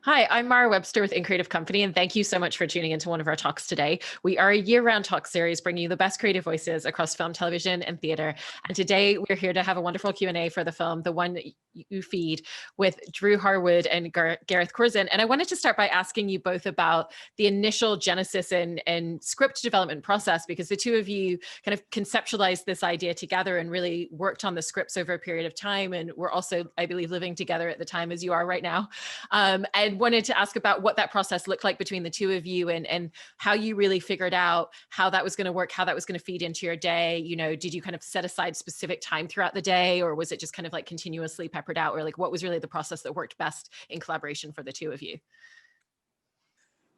Hi, I'm Mara Webster with In Creative Company, and thank you so much for tuning into one of our talks today. We are a year-round talk series bringing you the best creative voices across film, television, and theater. And today we're here to have a wonderful Q&A for the film, The One You Feed, with Drew Harwood and Gareth Koorzen. And I wanted to start by asking you both about the initial genesis and script development process, because the two of you kind of conceptualized this idea together and really worked on the scripts over a period of time. And we're also, I believe, living together at the time as you are right now. And wanted to ask about what that process looked like between the two of you and how you really figured out how that was going to work, how that was going to feed into your day. You know, did you kind of set aside specific time throughout the day, or was it just kind of like continuously peppered out, or like what was really the process that worked best in collaboration for the two of you?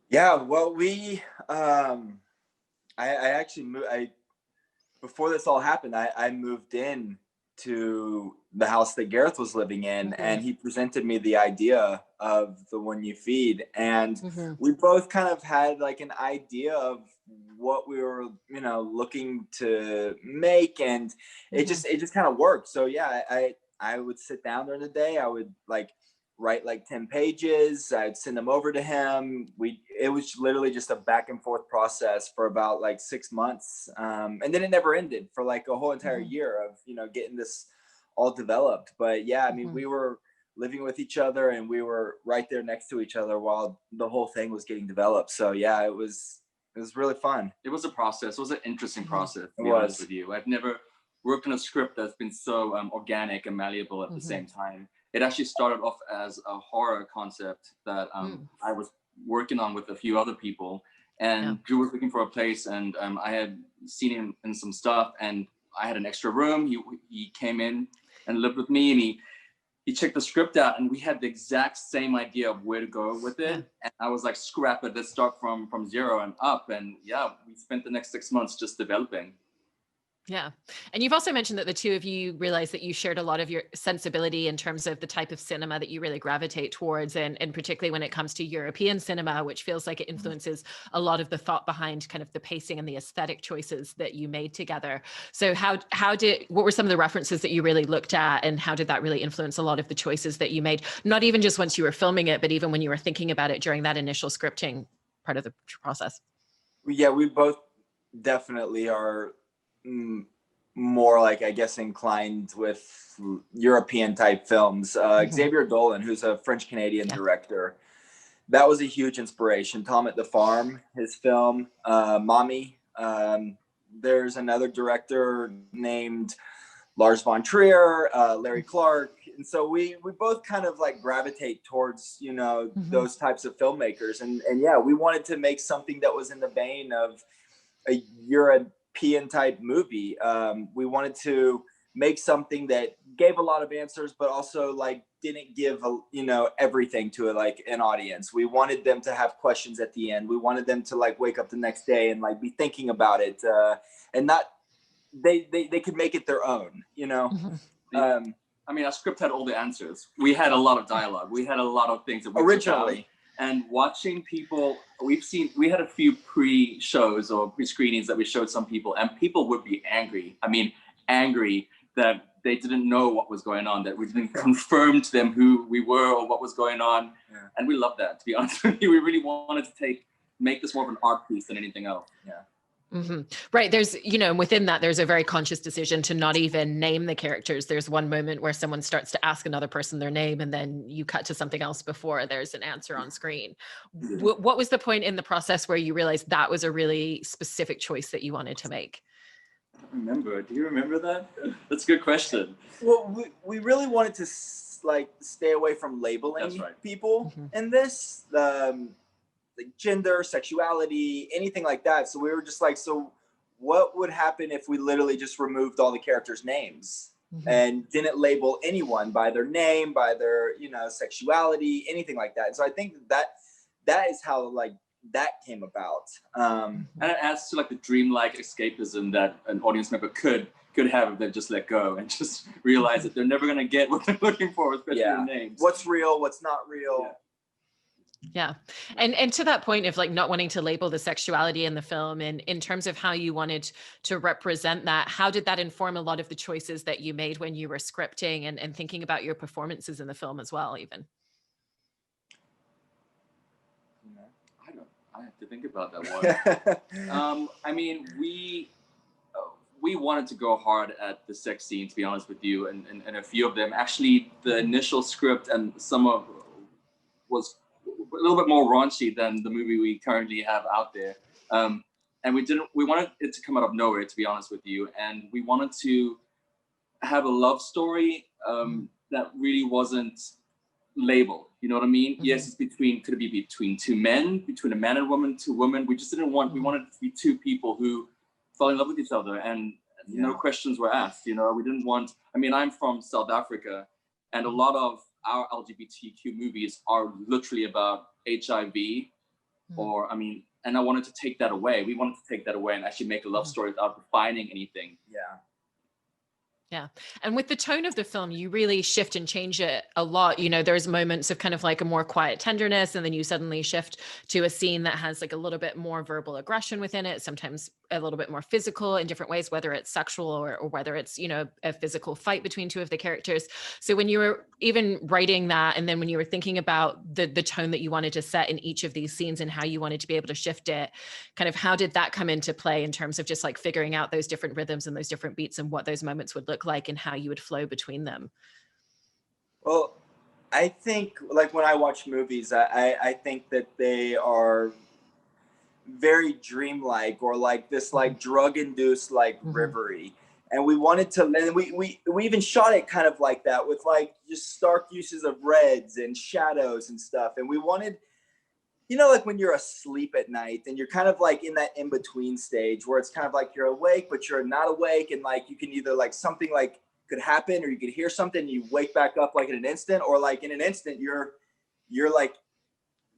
Yeah, well, I actually moved, before this all happened, I moved in to the house that Gareth was living in, and he presented me the idea of The One You Feed, and we both kind of had like an idea of what we were, looking to make, and it just kind of worked. So yeah, I would sit down during the day, I would like write like 10 pages, I'd send them over to him. It was literally just a back and forth process for about like 6 months, and then it never ended for like a whole entire year of getting this all developed. But yeah, I mean, we were living with each other and we were right there next to each other while the whole thing was getting developed. So yeah, it was really fun. It was a process. It was an interesting process, to be honest with you. I've never worked on a script that's been so organic and malleable at the same time. It actually started off as a horror concept that I was working on with a few other people, and Drew was looking for a place, and I had seen him in some stuff, and I had an extra room. He came in and lived with me, and he checked the script out, and we had the exact same idea of where to go with it. And I was like, scrap it, let's start from zero and up. And yeah, we spent the next 6 months just developing. Yeah. And you've also mentioned that the two of you realized that you shared a lot of your sensibility in terms of the type of cinema that you really gravitate towards. And particularly when it comes to European cinema, which feels like it influences a lot of the thought behind kind of the pacing and the aesthetic choices that you made together. So what were some of the references that you really looked at, and how did that really influence a lot of the choices that you made? Not even just once you were filming it, but even when you were thinking about it during that initial scripting part of the process. Yeah, we both definitely are more like, I guess, inclined with European type films. Xavier Dolan, who's a French Canadian director, that was a huge inspiration. Tom at the Farm, his film, Mommy. There's another director named Lars von Trier, Larry Clark. And so we both kind of like gravitate towards, those types of filmmakers. And yeah, we wanted to make something that was in the vein of a European type movie. We wanted to make something that gave a lot of answers, but also like didn't give everything to like an audience. We wanted them to have questions at the end. We wanted them to like wake up the next day and like be thinking about it, and not they could make it their own. I mean, our script had all the answers. We had a lot of dialogue. We had a lot of things that we originally. And watching people, we had a few pre-shows or pre-screenings that we showed some people, and people would be angry. I mean, angry that they didn't know what was going on, that we didn't confirm to them who we were or what was going on. Yeah. And we loved that, to be honest with you. We really wanted to make this more of an art piece than anything else. Yeah. Right. There's, within that, there's a very conscious decision to not even name the characters. There's one moment where someone starts to ask another person their name, and then you cut to something else before there's an answer on screen. What was the point in the process where you realized that was a really specific choice that you wanted to make? I don't remember. Do you remember that? That's a good question. Well, we really wanted to like stay away from labeling people in this. Like gender, sexuality, anything like that. So we were just like, so what would happen if we literally just removed all the characters' names and didn't label anyone by their name, by their, sexuality, anything like that. And so I think that is how like that came about. And it adds to like the dreamlike escapism that an audience member could have if they just let go and just realize that they're never going to get what they're looking for, especially in names. What's real, what's not real. Yeah. And to that point of like not wanting to label the sexuality in the film, and in terms of how you wanted to represent that, how did that inform a lot of the choices that you made when you were scripting and thinking about your performances in the film as well, even? think about that one. I mean, we wanted to go hard at the sex scene, to be honest with you, and a few of them. Actually, the initial script and some of was a little bit more raunchy than the movie we currently have out there. And we wanted it to come out of nowhere, to be honest with you. And we wanted to have a love story that really wasn't labeled. You know what I mean? Mm-hmm. Yes, could it be between two men, between a man and woman, two women? We just didn't want, we wanted it to be two people who fell in love with each other and no questions were asked. You know, we didn't want, I mean, I'm from South Africa and a lot of our LGBTQ movies are literally about HIV or, I mean, and I wanted to take that away. We wanted to take that away and actually make a love story without defining anything. Yeah. Yeah. And with the tone of the film, you really shift and change it a lot. You know, there's moments of kind of like a more quiet tenderness, and then you suddenly shift to a scene that has like a little bit more verbal aggression within it, sometimes a little bit more physical in different ways, whether it's sexual or whether it's, you know, a physical fight between two of the characters. So when you were even writing that, and then when you were thinking about the tone that you wanted to set in each of these scenes and how you wanted to be able to shift it, kind of how did that come into play in terms of just like figuring out those different rhythms and those different beats and what those moments would look like and how you would flow between them? Well, I think like when I watch movies, I think that they are very dreamlike or like this like drug-induced like reverie. And we wanted to, and we even shot it kind of like that with like just stark uses of reds and shadows and stuff. And we wanted, you know, like when you're asleep at night and you're kind of like in that in-between stage where it's kind of like you're awake, but you're not awake. And like, you can either like something like could happen or you could hear something and you wake back up like in an instant, or like in an instant, you're like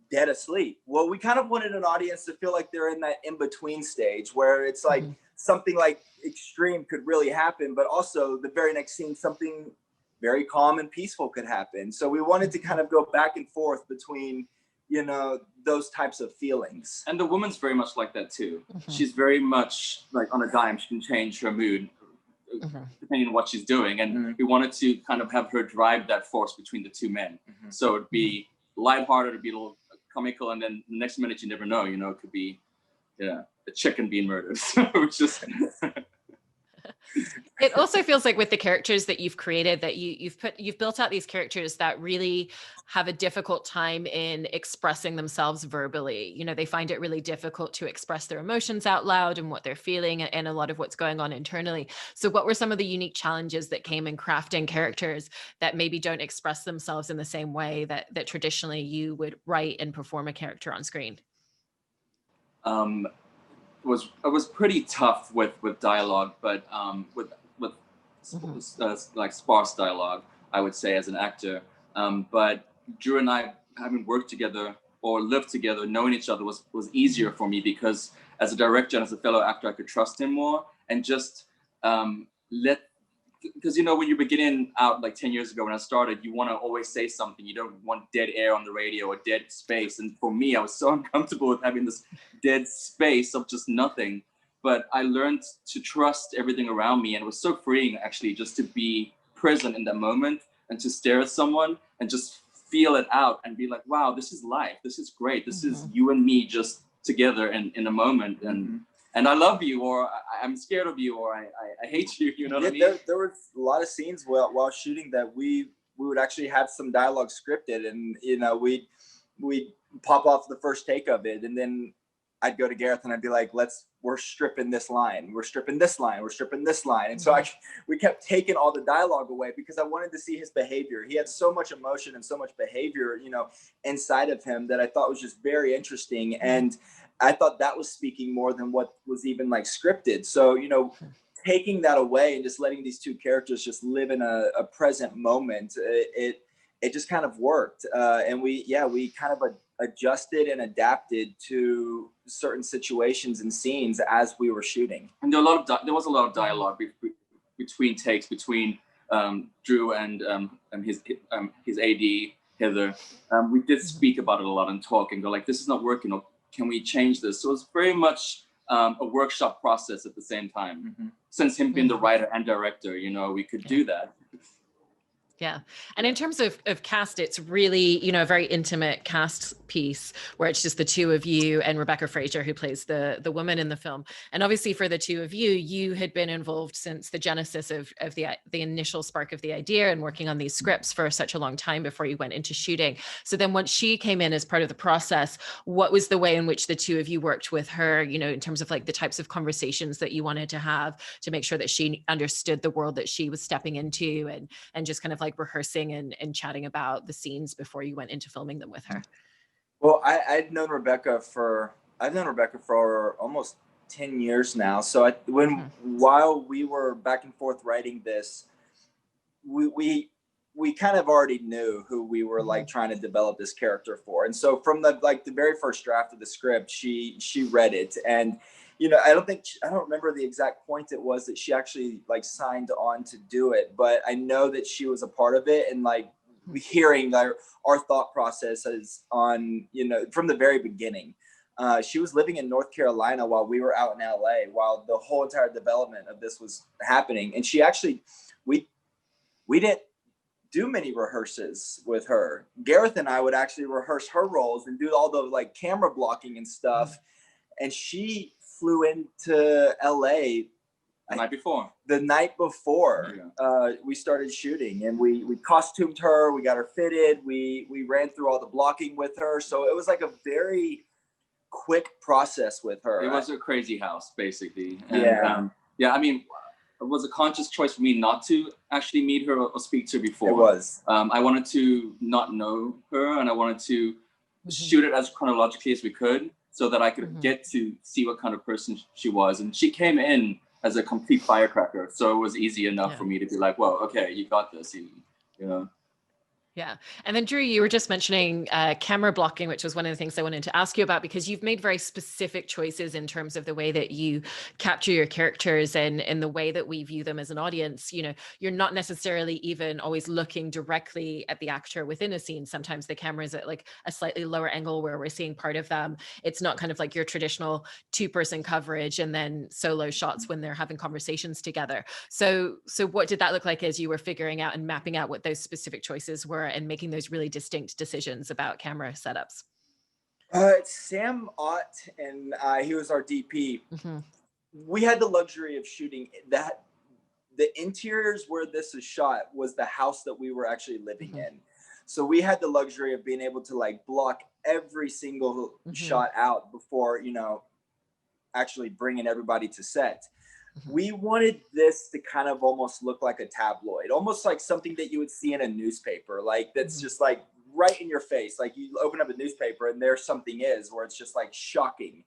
dead asleep. Well, we kind of wanted an audience to feel like they're in that in-between stage where it's like something like extreme could really happen, but also the very next scene, something very calm and peaceful could happen. So we wanted to kind of go back and forth between, you know, those types of feelings. And the woman's very much like that too. She's very much like on a dime, she can change her mood depending on what she's doing. And we wanted to kind of have her drive that force between the two men. So it'd be lighthearted, it'd be a little comical, and then the next minute you never know, you know, it could be a chicken being murdered. So it's just it also feels like with the characters that you've created that you've built out these characters that really have a difficult time in expressing themselves verbally. You know, they find it really difficult to express their emotions out loud and what they're feeling and a lot of what's going on internally. So what were some of the unique challenges that came in crafting characters that maybe don't express themselves in the same way that traditionally you would write and perform a character on screen? It was pretty tough with dialogue, but with like sparse dialogue, I would say, as an actor. But Drew and I, having worked together or lived together, knowing each other was easier for me, because as a director and as a fellow actor, I could trust him more and just because, you know, when you're beginning out like 10 years ago when I started, you want to always say something. You don't want dead air on the radio or dead space. And for me, I was so uncomfortable with having this dead space of just nothing. But I learned to trust everything around me. And it was so freeing, actually, just to be present in that moment and to stare at someone and just feel it out and be like, wow, this is life. This is great. This is you and me just together in a moment. And I love you, or I'm scared of you, or I hate you. You know what I mean? There were a lot of scenes while shooting that we would actually have some dialogue scripted, and you know we'd pop off the first take of it, and then I'd go to Gareth and I'd be like, we're stripping this line, we're stripping this line, we're stripping this line, and so we kept taking all the dialogue away because I wanted to see his behavior. He had so much emotion and so much behavior, you know, inside of him that I thought was just very interesting, and I thought that was speaking more than what was even like scripted. So, you know, taking that away and just letting these two characters just live in a present moment, it just kind of worked. And we kind of adjusted and adapted to certain situations and scenes as we were shooting. And there was a lot of dialogue between takes, between Drew and his AD, Heather. We did speak about it a lot and talk and go like, this is not working, or can we change this? So it's very much a workshop process at the same time. Since him being the writer and director, you know, we could do that. Yeah. And in terms of cast, it's really, you know, a very intimate cast piece where it's just the two of you and Rebecca Ferguson, who plays the woman in the film. And obviously for the two of you, you had been involved since the genesis of the initial spark of the idea and working on these scripts for such a long time before you went into shooting. So then once she came in as part of the process, what was the way in which the two of you worked with her, you know, in terms of like the types of conversations that you wanted to have to make sure that she understood the world that she was stepping into, and just kind of like rehearsing and chatting about the scenes before you went into filming them with her? Well, I've known Rebecca for almost 10 years now. So while we were back and forth writing this, we kind of already knew who we were like trying to develop this character for. And so from the very first draft of the script, she read it, and you know, I don't remember the exact point it was that she actually like signed on to do it, but I know that she was a part of it, and like hearing our thought processes on, you know, from the very beginning. She was living in North Carolina while we were out in LA, while the whole entire development of this was happening. And she actually, we didn't do many rehearsals with her. Gareth and I would actually rehearse her roles and do all the like camera blocking and stuff. And she flew into LA the night before we started shooting, and we costumed her, we got her fitted, we ran through all the blocking with her. So it was like a very quick process with her. It was a crazy house, basically. And, I mean, it was a conscious choice for me not to actually meet her or speak to her before. It was. I wanted to not know her, and I wanted to shoot it as chronologically as we could, so that I could get to see what kind of person she was. And she came in as a complete firecracker, so it was easy enough for me to be like, well, okay, you got this, you know. Yeah. And then Drew, you were just mentioning camera blocking, which was one of the things I wanted to ask you about, because you've made very specific choices in terms of the way that you capture your characters and in the way that we view them as an audience. You know, you're not necessarily even always looking directly at the actor within a scene. Sometimes the camera is at like a slightly lower angle where we're seeing part of them. It's not kind of like your traditional two-person coverage and then solo shots when they're having conversations together. So what did that look like as you were figuring out and mapping out what those specific choices were and making those really distinct decisions about camera setups? Sam Ott, and he was our DP. We had the luxury of shooting that. The interiors where this is shot was the house that we were actually living in. So we had the luxury of being able to like block every single shot out before, you know, actually bringing everybody to set. We wanted this to kind of almost look like a tabloid, almost like something that you would see in a newspaper, like that's just like right in your face. Like you open up a newspaper and there something is where it's just like shocking,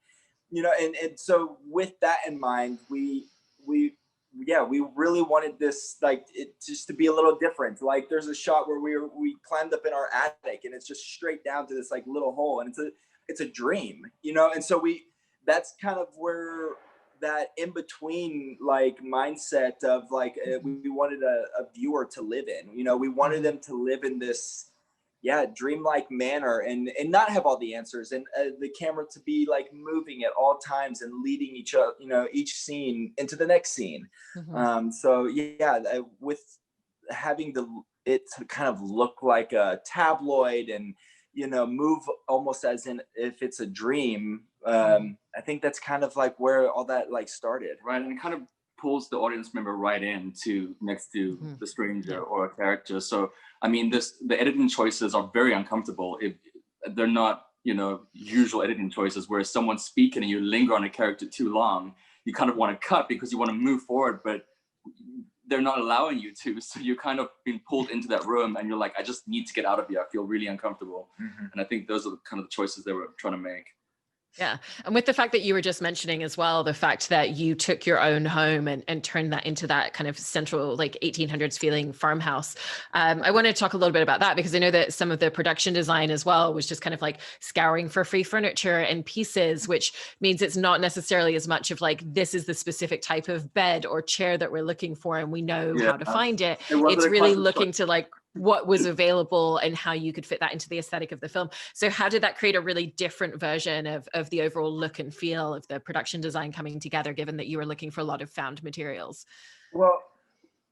you know. And so with that in mind, we really wanted this like it just to be a little different. Like there's a shot where we climbed up in our attic and it's just straight down to this like little hole, and it's a dream, you know. And so that's kind of where that in between like mindset of like we wanted a viewer to live in, you know. We wanted them to live in this dreamlike manner and not have all the answers, and the camera to be like moving at all times and leading each scene into the next scene. With having it to kind of look like a tabloid and, you know, move almost as in if it's a dream. I think that's kind of like where all that like started. Right, and it kind of pulls the audience member right in next to the stranger or a character. So, I mean, the editing choices are very uncomfortable. If they're not, you know, usual editing choices, where someone's speaking and you linger on a character too long, you kind of want to cut because you want to move forward, but they're not allowing you to. So you're kind of being pulled into that room and you're like, I just need to get out of here. I feel really uncomfortable. And I think those are kind of the choices they were trying to make. Yeah. And with the fact that you were just mentioning as well, the fact that you took your own home and turned that into that kind of central, like 1800s feeling farmhouse. I want to talk a little bit about that, because I know that some of the production design as well was just kind of like scouring for free furniture and pieces, which means it's not necessarily as much of like, this is the specific type of bed or chair that we're looking for and we know how to find it. It's really looking to like what was available and how you could fit that into the aesthetic of the film. So how did that create a really different version of the overall look and feel of the production design coming together, given that you were looking for a lot of found materials? Well,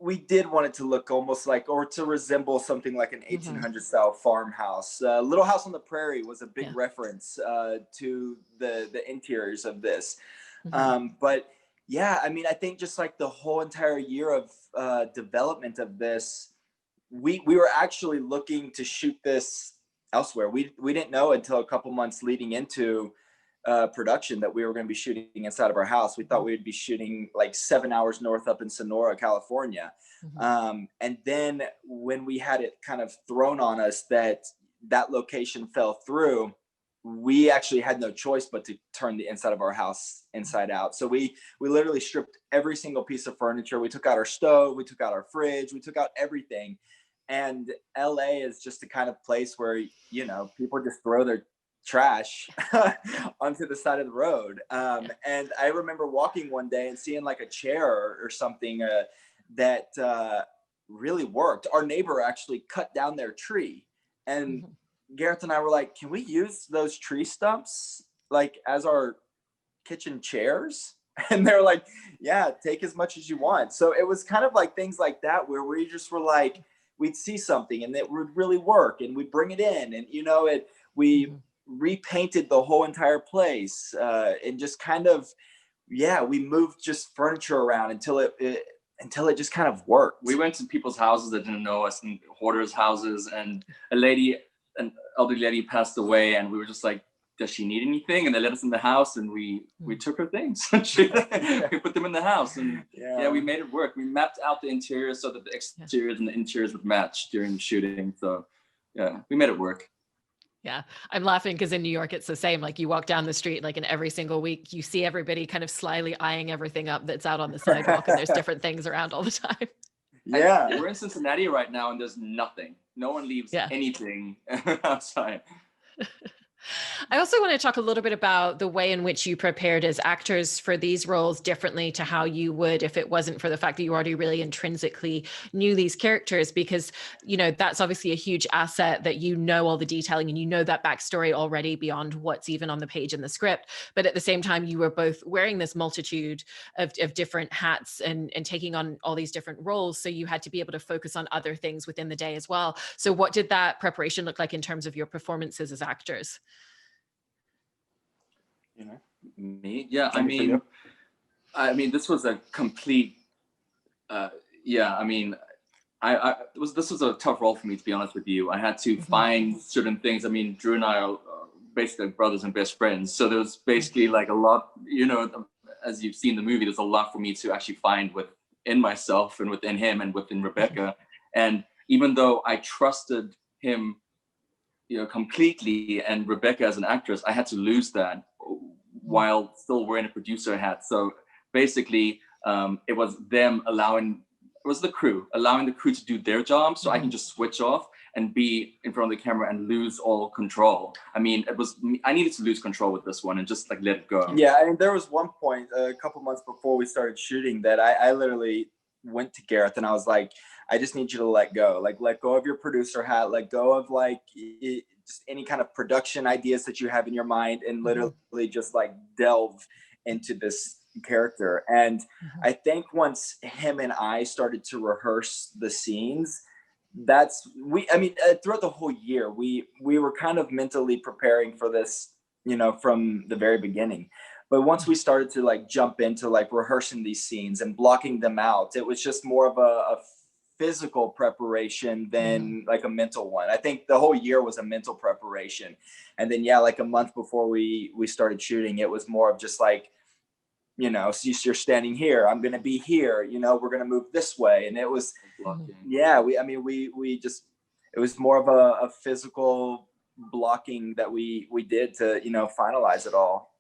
we did want it to look almost like, or to resemble something like an 1800 style farmhouse. Little House on the Prairie was a big reference to the interiors of this. But yeah, I mean, I think just like the whole entire year of development of this, we were actually looking to shoot this elsewhere. We didn't know until a couple months leading into production that we were going to be shooting inside of our house. We thought we would be shooting like 7 hours north up in Sonora, California. And then when we had it kind of thrown on us that location fell through, we actually had no choice but to turn the inside of our house inside out. So we literally stripped every single piece of furniture. We took out our stove, we took out our fridge, we took out everything. And LA is just the kind of place where, you know, people just throw their trash onto the side of the road. And I remember walking one day and seeing like a chair or something that really worked. Our neighbor actually cut down their tree, and Gareth and I were like, can we use those tree stumps like as our kitchen chairs? And they're like, yeah, take as much as you want. So it was kind of like things like that where we just were like, we'd see something and it would really work and we'd bring it in, and you know, we repainted the whole entire place and just kind of, we moved just furniture around until it just kind of worked. We went to people's houses that didn't know us, and hoarders' houses, and an elderly lady passed away, and we were just like, does she need anything? And they let us in the house, and we took her things. We put them in the house, and we made it work. We mapped out the interiors so that the exteriors and the interiors would match during the shooting. So yeah, we made it work. Yeah, I'm laughing because in New York, it's the same. Like you walk down the street, like in every single week, you see everybody kind of slyly eyeing everything up that's out on the sidewalk, and there's different things around all the time. Yeah. We're in Cincinnati right now, and there's nothing. No one leaves anything outside. I also want to talk a little bit about the way in which you prepared as actors for these roles differently to how you would if it wasn't for the fact that you already really intrinsically knew these characters, because, you know, that's obviously a huge asset that you know all the detailing and you know that backstory already beyond what's even on the page in the script. But at the same time, you were both wearing this multitude of different hats and taking on all these different roles. So you had to be able to focus on other things within the day as well. So what did that preparation look like in terms of your performances as actors? You know, me, I mean, this was a complete, this was a tough role for me, to be honest with you. I had to find certain things. I mean, Drew and I are basically brothers and best friends. So there was basically like a lot, you know, as you've seen the movie, there's a lot for me to actually find within myself and within him and within Rebecca. And even though I trusted him, you know, completely, and Rebecca as an actress, I had to lose that while still wearing a producer hat. So basically, it was the crew allowing the crew to do their job, so I can just switch off and be in front of the camera and lose all control. I mean, I needed to lose control with this one and just like let it go. Yeah, I mean, there was one point a couple months before we started shooting that I literally went to Gareth and I was like, I just need you to let go of your producer hat, let go of like just any kind of production ideas that you have in your mind, and literally just like delve into this character. And I think once him and I started to rehearse the scenes, throughout the whole year, we were kind of mentally preparing for this, you know, from the very beginning. But once we started to like jump into like rehearsing these scenes and blocking them out, it was just more of a physical preparation than like a mental one. I think the whole year was a mental preparation. And then, like a month before we started shooting, it was more of just like, you know, so you're standing here, I'm going to be here, you know, we're going to move this way. And it was, it was more of a physical blocking that we did to, you know, finalize it all.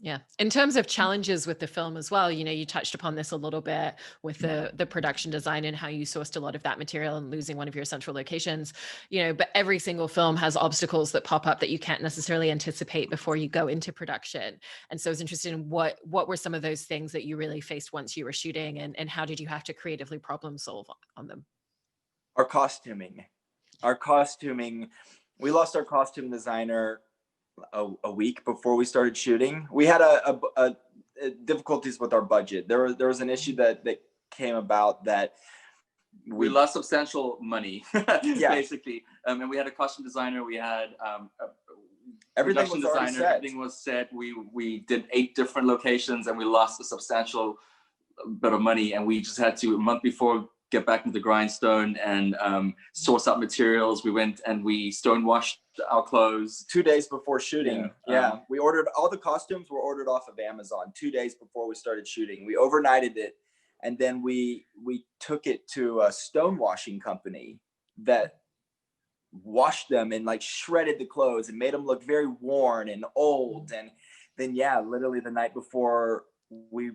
Yeah. In terms of challenges with the film as well, you know, you touched upon this a little bit with the production design and how you sourced a lot of that material and losing one of your central locations, you know, but every single film has obstacles that pop up that you can't necessarily anticipate before you go into production. And so I was interested in what were some of those things that you really faced once you were shooting, and how did you have to creatively problem solve on them? Our costuming, we lost our costume designer a week before we started shooting. We had a difficulties with our budget. There was an issue that came about that we lost substantial money, basically. And we had a costume designer, we had everything was already set. Everything was set. We did 8 different locations, and we lost a substantial bit of money, and we just had to, a month before, get back into the grindstone and source out materials. We went and we stone washed our clothes 2 days before shooting. We ordered, all the costumes were ordered off of Amazon 2 days before we started shooting. We overnighted it, and then we took it to a stone washing company that washed them and like shredded the clothes and made them look very worn and old. And then literally the night before we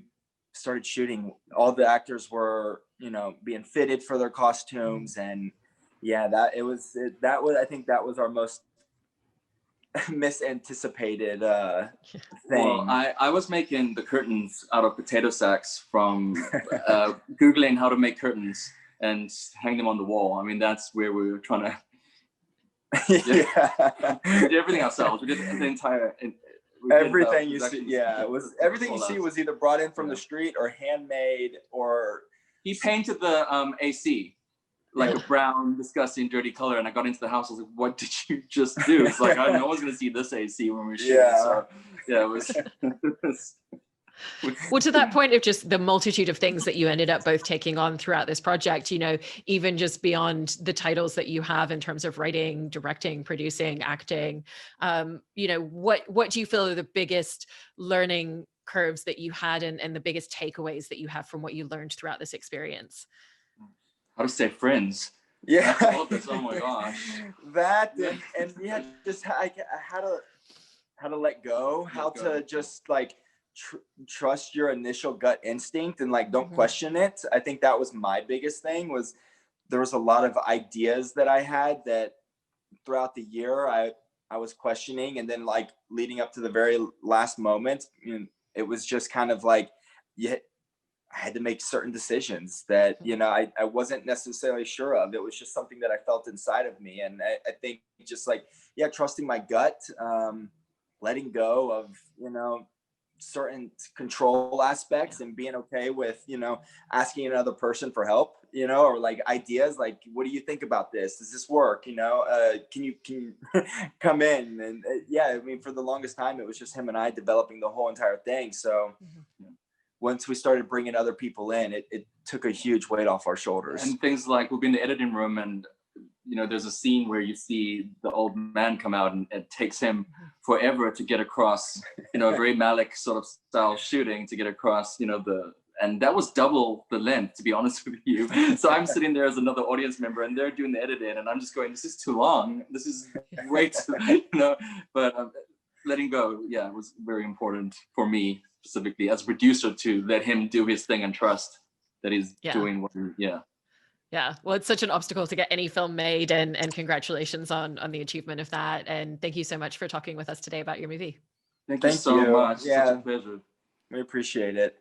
started shooting, all the actors were, you know, being fitted for their costumes. And I think that was our most misanticipated thing. Well, I was making the curtains out of potato sacks from Googling how to make curtains and hang them on the wall. I mean, that's where we were trying to we did everything ourselves. We did the entire everything you see. It was everything you see was either brought in from the street or handmade. Or he painted the AC like a brown, disgusting, dirty color, and I got into the house. I was like, "What did you just do?" It's like, no one's gonna see this AC when we shoot. So it was. Well, to that point of just the multitude of things that you ended up both taking on throughout this project, you know, even just beyond the titles that you have in terms of writing, directing, producing, acting, you know, what do you feel are the biggest learning curves that you had and the biggest takeaways that you have from what you learned throughout this experience? How to stay friends. All this, oh my gosh. That and just how to let go, how to just like trust your initial gut instinct and like don't question it. I think that was my biggest thing. Was there was a lot of ideas that I had that throughout the year I was questioning, and then like leading up to the very last moment, you know, it was just kind of like I had to make certain decisions that, you know, I wasn't necessarily sure of. It was just something that I felt inside of me. And I think just like, trusting my gut, letting go of, you know, certain control aspects and being okay with, you know, asking another person for help, you know, or like ideas like, what do you think about this? Does this work? You know, can you come in? And I mean, for the longest time, it was just him and I developing the whole entire thing. So once we started bringing other people in, it took a huge weight off our shoulders. And things like, we'll be in the editing room and, you know, there's a scene where you see the old man come out and it takes him forever to get across, you know, a very Malick sort of style shooting to get across, you know, and that was double the length, to be honest with you. So I'm sitting there as another audience member and they're doing the editing and I'm just going, this is too long. This is way too, you know, but letting go, was very important for me specifically as a producer to let him do his thing and trust that he's doing what Yeah, well, it's such an obstacle to get any film made, and congratulations on the achievement of that. And thank you so much for talking with us today about your movie. Thank you so much. Yeah. Such a pleasure. We appreciate it.